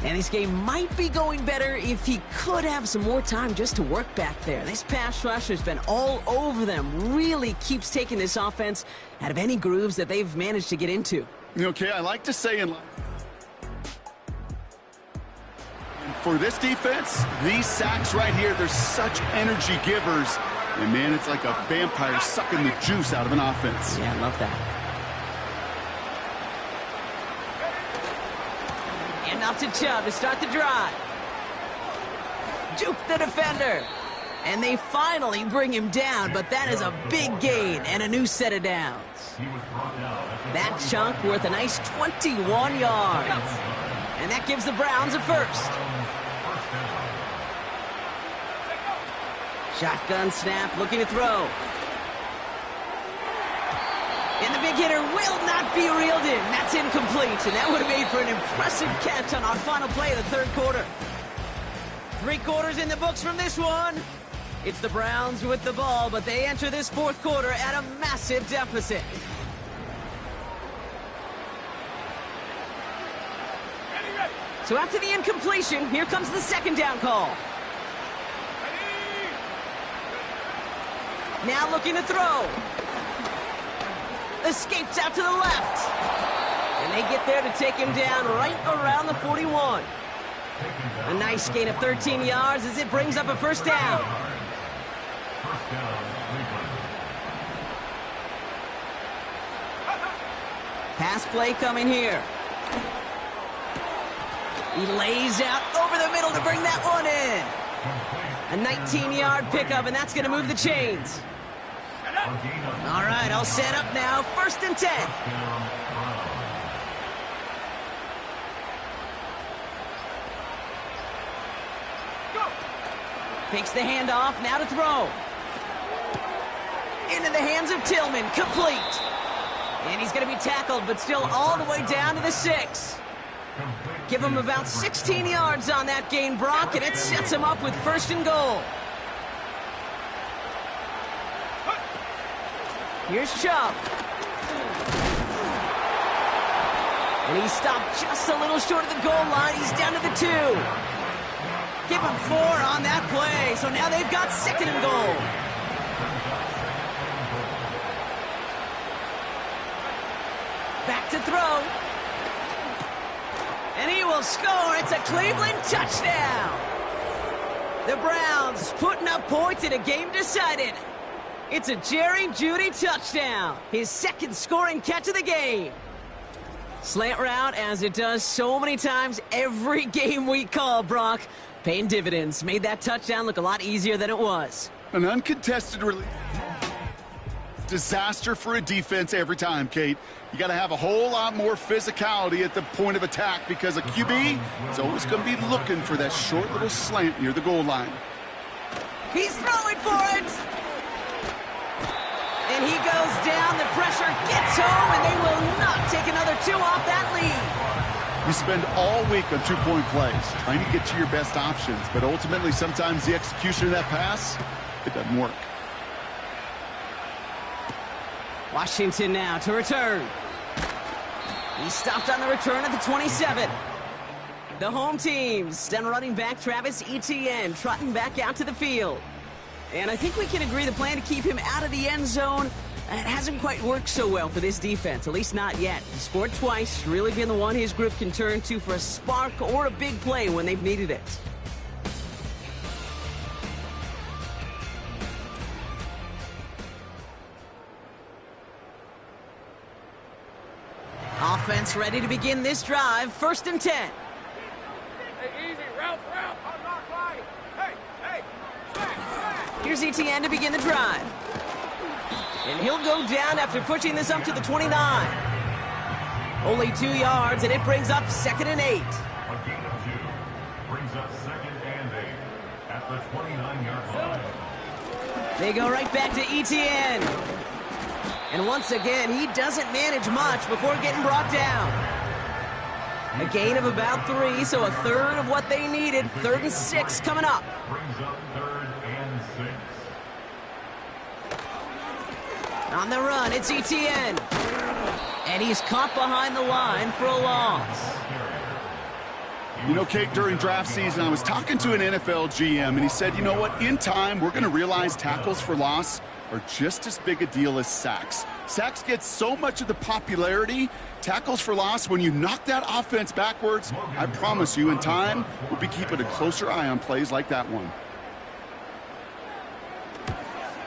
And this game might be going better if he could have some more time just to work back there. This pass rush has been all over them. Really keeps taking this offense out of any grooves that they've managed to get into. Okay, I like to say in life, for this defense, these sacks right here, they're such energy givers. And man, it's like a vampire sucking the juice out of an offense. Yeah, I love that. And off to Chubb to start the drive. Juke the defender. And they finally bring him down, but that is a big gain and a new set of downs. That chunk worth a nice 21 yards. And that gives the Browns a first. Shotgun snap, looking to throw. And the big hitter will not be reeled in. That's incomplete, and that would have made for an impressive catch on our final play of the 3rd quarter. 3 quarters in the books from this one. It's the Browns with the ball, but they enter this 4th quarter at a massive deficit. So after the incompletion, here comes the 2nd down call. Now looking to throw. Escapes out to the left. And they get there to take him down right around the 41. A nice gain of 13 yards as it brings up a first down. First down, Cleveland. Pass play coming here. He lays out over the middle to bring that one in. A 19-yard pickup, and that's going to move the chains. All right, all set up now. 1st and 10. Takes the handoff, now to throw. Into the hands of Tillman, complete. And he's going to be tackled, but still all the way down to the 6. Give him about 16 yards on that gain, Brock, and it sets him up with 1st and goal. Here's Chubb. And he stopped just a little short of the goal line. He's down to the 2. Give him 4 on that play. So now they've got 2nd and goal. Back to throw. And he will score. It's a Cleveland touchdown. The Browns putting up points in a game decided. It's a Jerry Jeudy touchdown. His 2nd scoring catch of the game. Slant route, as it does so many times every game we call, Brock. Paying dividends. Made that touchdown look a lot easier than it was. An uncontested release. Disaster for a defense every time, Kate. You got to have a whole lot more physicality at the point of attack because a QB is always going to be looking for that short little slant near the goal line. He's throwing for it. And he goes down. The pressure gets home, and they will not take another 2 off that lead. You spend all week on 2-point plays trying to get to your best options, but ultimately sometimes the execution of that pass, it doesn't work. Washington now to return. He stopped on the return at the 27. The home teams, then running back Travis Etienne trotting back out to the field. And I think we can agree the plan to keep him out of the end zone, it hasn't quite worked so well for this defense, at least not yet. He scored twice, really been the one his group can turn to for a spark or a big play when they've needed it. Offense ready to begin this drive. 1st and 10. Hey, easy, route. Here's Etienne to begin the drive. And he'll go down after pushing this up to the 29. Only 2 yards, and it brings up 2nd and 8. A gain of 2 brings up 2nd and 8 at the 29-yard line. They go right back to Etienne. And once again, he doesn't manage much before getting brought down. A gain of about 3, so a third of what they needed. 3rd and 6 coming up. Brings up 3rd and 6. On the run, it's Etienne. And he's caught behind the line for a loss. You know, Kate, during draft season, I was talking to an NFL GM, and he said, you know what, in time, we're going to realize tackles for loss are just as big a deal as sacks. Sacks get so much of the popularity. Tackles for loss, when you knock that offense backwards, I promise you, in time, we'll be keeping a closer eye on plays like that one.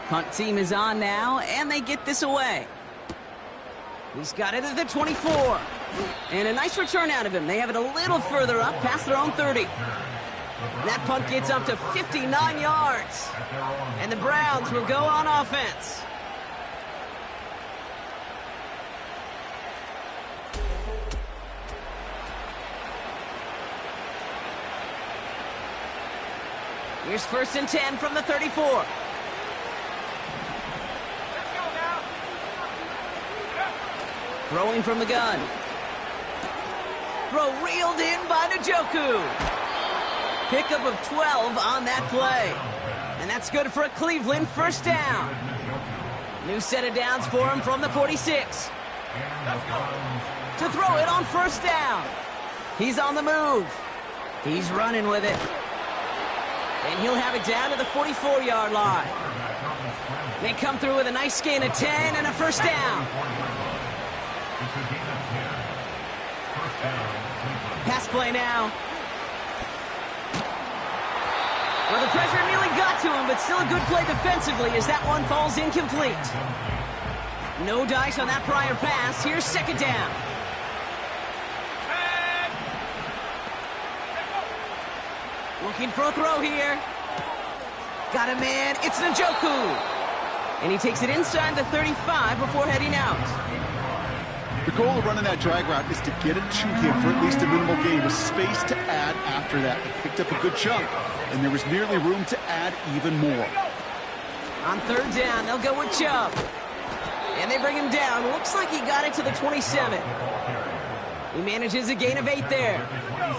Punt team is on now, and they get this away. He's got it at the 24. And a nice return out of him. They have it a little further up, past their own 30. And that punt gets up to 59 yards. And the Browns will go on offense. Here's 1st and 10 from the 34. Throwing from the gun. Throw reeled in by Njoku. Pickup of 12 on that play. And that's good for a Cleveland 1st down. New set of downs for him from the 46. To throw it on 1st down. He's on the move. He's running with it. And he'll have it down to the 44-yard line. They come through with a nice gain of 10 and a 1st down. It's a gain of 10. First down, Cleveland. Pass play now. Well, the pressure nearly got to him, but still a good play defensively as that one falls incomplete. No dice on that prior pass. Here's second down. Looking for a throw here. Got a man. It's Njoku. And he takes it inside the 35 before heading out. The goal of running that drag route is to get it to him for at least a minimal gain with space to add after that. They picked up a good chunk, and there was nearly room to add even more. On third down, they'll go with Chubb. And they bring him down. Looks like he got it to the 27. He manages a gain of 8 there.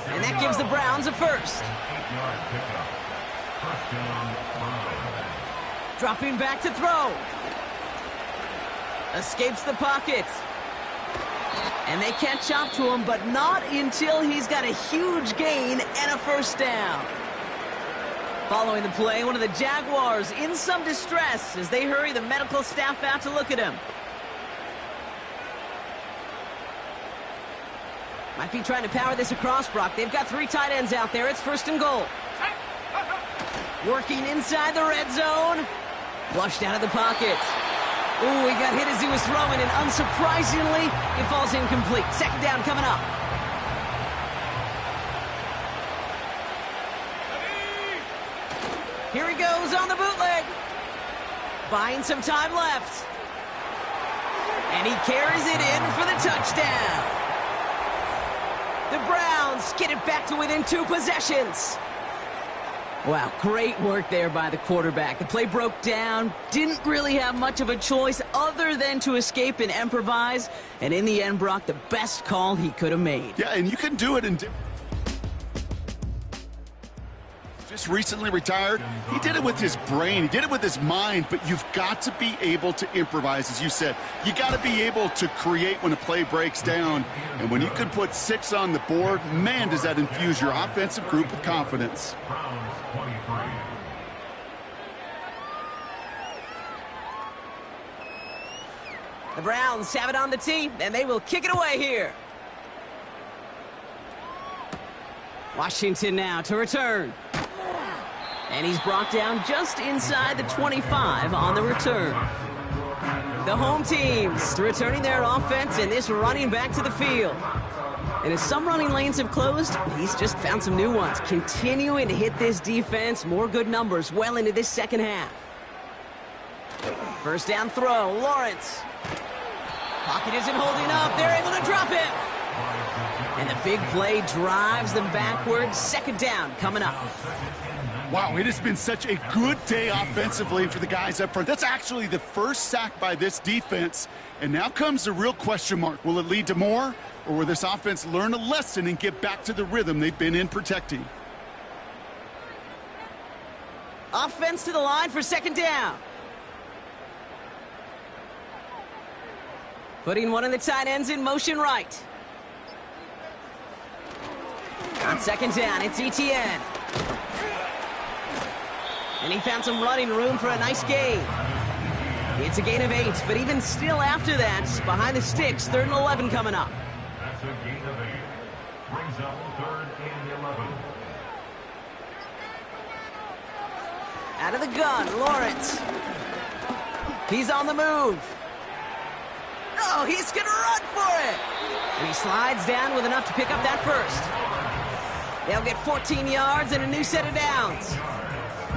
And that gives the Browns a first. Dropping back to throw. Escapes the pocket. And they can't chop to him, but not until he's got a huge gain and a first down. Following the play, one of the Jaguars in some distress as they hurry the medical staff out to look at him. Might be trying to power this across, Brock. They've got 3 tight ends out there. It's first and goal. Working inside the red zone. Flushed out of the pocket. Ooh, he got hit as he was throwing, and unsurprisingly, it falls incomplete. Second down coming up. Here he goes on the bootleg. Buying some time left. And he carries it in for the touchdown. The Browns get it back to within 2 possessions. Wow, great work there by the quarterback. The play broke down, didn't really have much of a choice other than to escape and improvise. And in the end, Brock, the best call he could have made. Yeah, and you can do it in... Just recently retired. He did it with his brain. He did it with his mind, but you've got to be able to improvise, as you said. You got to be able to create when a play breaks down. And when you can put 6 on the board, man, does that infuse your offensive group with confidence. The Browns have it on the tee, and they will kick it away here. Washington now to return. And he's brought down just inside the 25 on the return. The home teams returning their offense, and this running back to the field. And as some running lanes have closed, he's just found some new ones. Continuing to hit this defense, more good numbers well into this second half. First down throw, Lawrence. Pocket isn't holding up. They're able to drop him. And the big play drives them backwards. Second down coming up. Wow, it has been such a good day offensively for the guys up front. That's actually the first sack by this defense. And now comes the real question mark. Will it lead to more? Or will this offense learn a lesson and get back to the rhythm they've been in protecting? Offense to the line for second down. Putting one of the tight ends in motion right. On second down, it's Etienne. And he found some running room for a nice gain. It's a gain of 8, but even still after that, behind the sticks, 3rd and 11 coming up. That's a gain of 8. Brings up 3rd and 11. Out of the gun, Lawrence. He's on the move. Oh, he's going to run for it. And he slides down with enough to pick up that first. They'll get 14 yards and a new set of downs.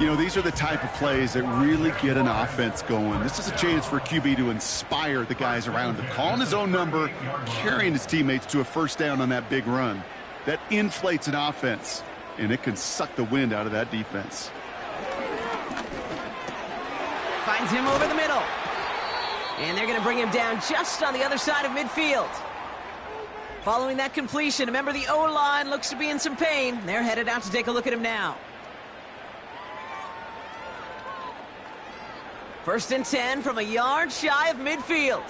You know, these are the type of plays that really get an offense going. This is a chance for a QB to inspire the guys around him. Calling his own number, carrying his teammates to a first down on that big run. That inflates an offense, and it can suck the wind out of that defense. Finds him over the middle. And they're going to bring him down just on the other side of midfield. Following that completion, remember the O-line looks to be in some pain. They're headed out to take a look at him now. 1st and 10 from a yard shy of midfield.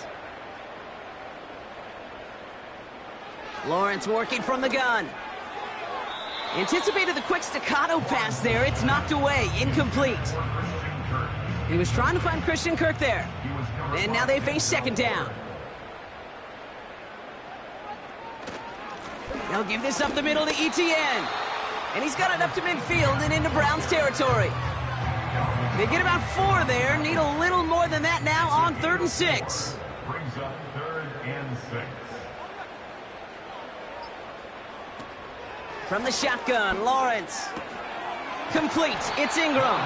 Lawrence working from the gun. Anticipated the quick staccato pass there. It's knocked away, incomplete. He was trying to find Christian Kirk there. And now they face second down. They'll give this up the middle to Etienne. And he's got it up to midfield and into Browns territory. They get about 4 there. Need a little more than that now on 3rd and 6. Brings up 3rd and 6. From the shotgun, Lawrence. Complete. It's Ingram.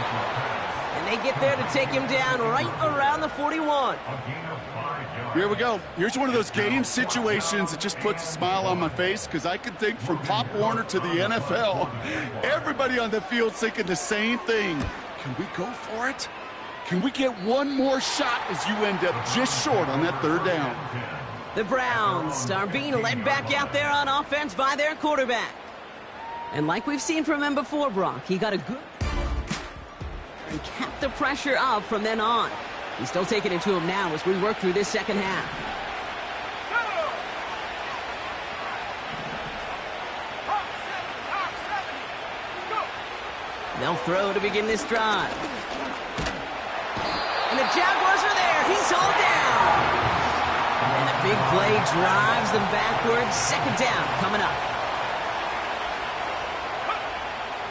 And they get there to take him down right around the 41. Here we go. Here's one of those game situations that just puts a smile on my face because I can think from Pop Warner to the NFL. Everybody on the field's thinking the same thing. Can we go for it? Can we get one more shot as you end up just short on that 3rd down? The Browns are being led back out there on offense by their quarterback. And like we've seen from him before, Brock, he got a good and kept the pressure up from then on. He's still taking it to him now as we work through this second half. They'll throw to begin this drive. And the Jaguars are there. He's all down. And the big play drives them backwards. 2nd down coming up.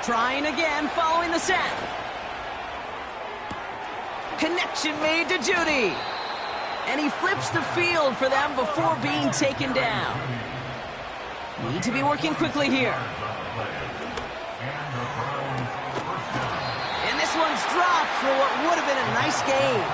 Trying again following the sack. Connection made to Judy. And he flips the field for them before being taken down. Need to be working quickly here. And this one's dropped for what would have been a nice game.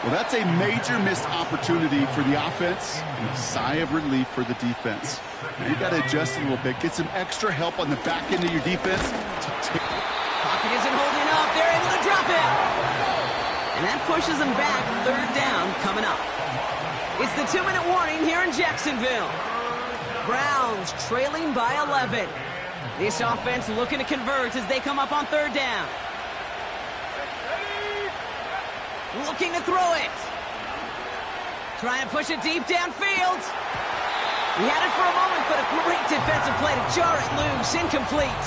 Well, that's a major missed opportunity for the offense and a sigh of relief for the defense. Now you got to adjust a little bit. Get some extra help on the back end of your defense. Pocket isn't holding up. They're able to drop it. And that pushes them back. 3rd down coming up. It's the 2-minute warning here in Jacksonville. Browns trailing by 11. This offense looking to convert as they come up on 3rd down. Looking to throw it. Trying to push it deep downfield. He had it for a moment, but a great defensive play to jar it loose. Incomplete.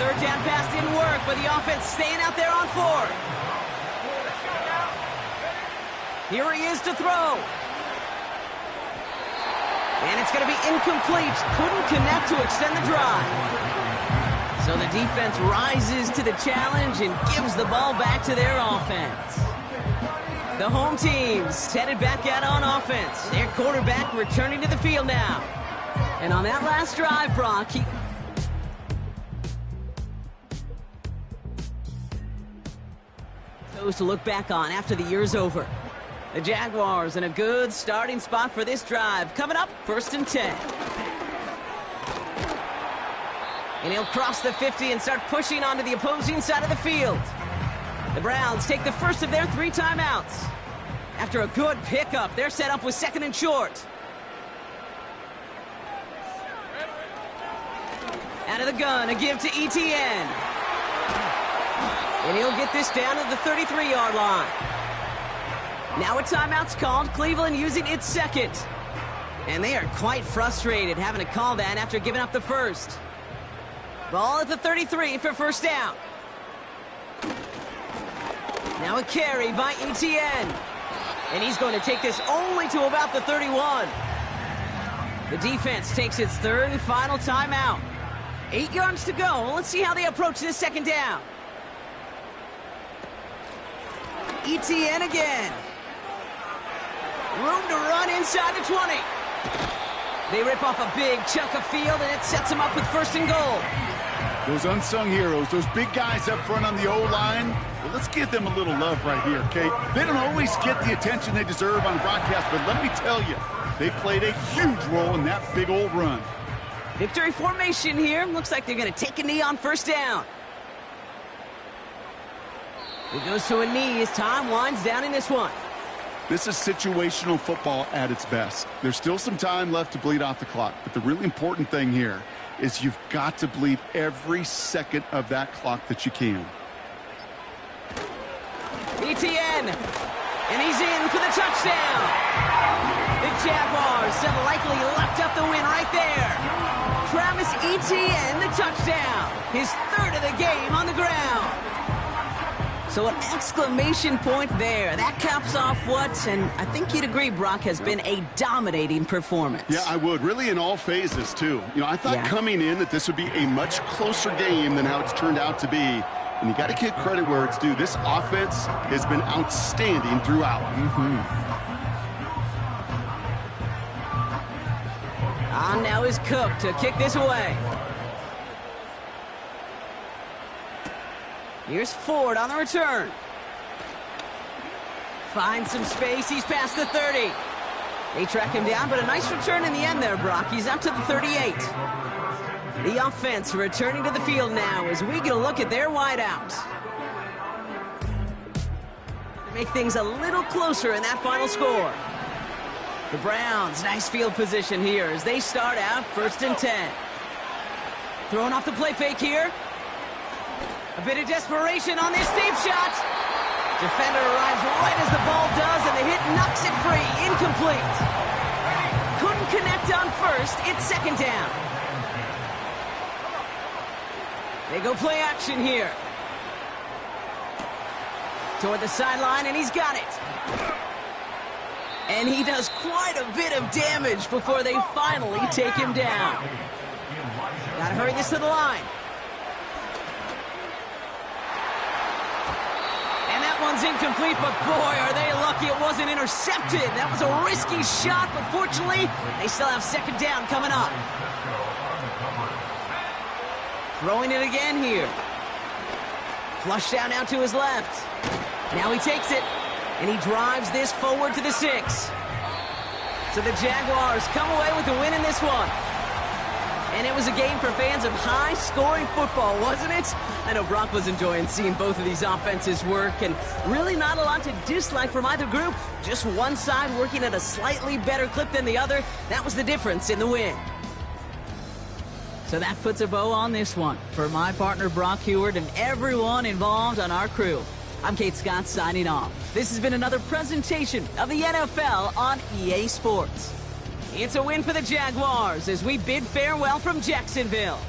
3rd down pass didn't work, but the offense staying out there on 4th. Here he is to throw. And it's going to be incomplete. Couldn't connect to extend the drive. So the defense rises to the challenge and gives the ball back to their offense. The home team's headed back out on offense. Their quarterback returning to the field now. And on that last drive, Brock, he goes to look back on after the year's over. The Jaguars in a good starting spot for this drive. Coming up, 1st and 10. And he'll cross the 50 and start pushing onto the opposing side of the field. The Browns take the first of their 3 timeouts. After a good pickup, they're set up with 2nd and short. Out of the gun, a give to Etienne. And he'll get this down to the 33-yard line. Now a timeout's called, Cleveland using its 2nd. And they are quite frustrated having to call that after giving up the first. Ball at the 33 for 1st down. Now a carry by Etienne. And he's going to take this only to about the 31. The defense takes its 3rd and final timeout. 8 yards to go. Let's see how they approach this 2nd down. Etienne again. Room to run inside the 20. They rip off a big chunk of field, and it sets them up with 1st and goal. Those unsung heroes, those big guys up front on the O-line, well, let's give them a little love right here, okay? They don't always get the attention they deserve on broadcast, but let me tell you, they played a huge role in that big old run. Victory formation here. Looks like they're going to take a knee on 1st down. It goes to a knee as time winds down in this one. This is situational football at its best. There's still some time left to bleed off the clock, but the really important thing here is you've got to bleed every second of that clock that you can. Etienne, and he's in for the touchdown. The Jaguars have likely locked up the win right there. Travis Etienne, the touchdown. His 3rd of the game on the ground. So an exclamation point there. That caps off what, and I think you'd agree, Brock, has been a dominating performance. Yeah, I would. Really in all phases, too. I thought coming in that this would be a much closer game than how it's turned out to be. And you got to give credit where it's due. This offense has been outstanding throughout. On now is Cook to kick this away. Here's Ford on the return. Finds some space. He's past the 30. They track him down, but a nice return in the end there, Brock. He's up to the 38. The offense returning to the field now as we get a look at their wideouts. Make things a little closer in that final score. The Browns, nice field position here as they start out 1st and 10. Throwing off the play fake here. A bit of desperation on this deep shot. Defender arrives right as the ball does, and the hit knocks it free. Incomplete. Couldn't connect on first. It's 2nd down. They go play action here. Toward the sideline, and he's got it. And he does quite a bit of damage before they finally take him down. Gotta hurry this to the line. One's incomplete, but boy, are they lucky it wasn't intercepted. That was a risky shot, but fortunately, they still have 2nd down coming up. Throwing it again here. Flush down now to his left. Now he takes it, and he drives this forward to the 6. So the Jaguars come away with the win in this one. And it was a game for fans of high-scoring football, wasn't it? I know Brock was enjoying seeing both of these offenses work, and really not a lot to dislike from either group. Just one side working at a slightly better clip than the other. That was the difference in the win. So that puts a bow on this one. For my partner, Brock Heward, and everyone involved on our crew, I'm Kate Scott signing off. This has been another presentation of the NFL on EA Sports. It's a win for the Jaguars as we bid farewell from Jacksonville.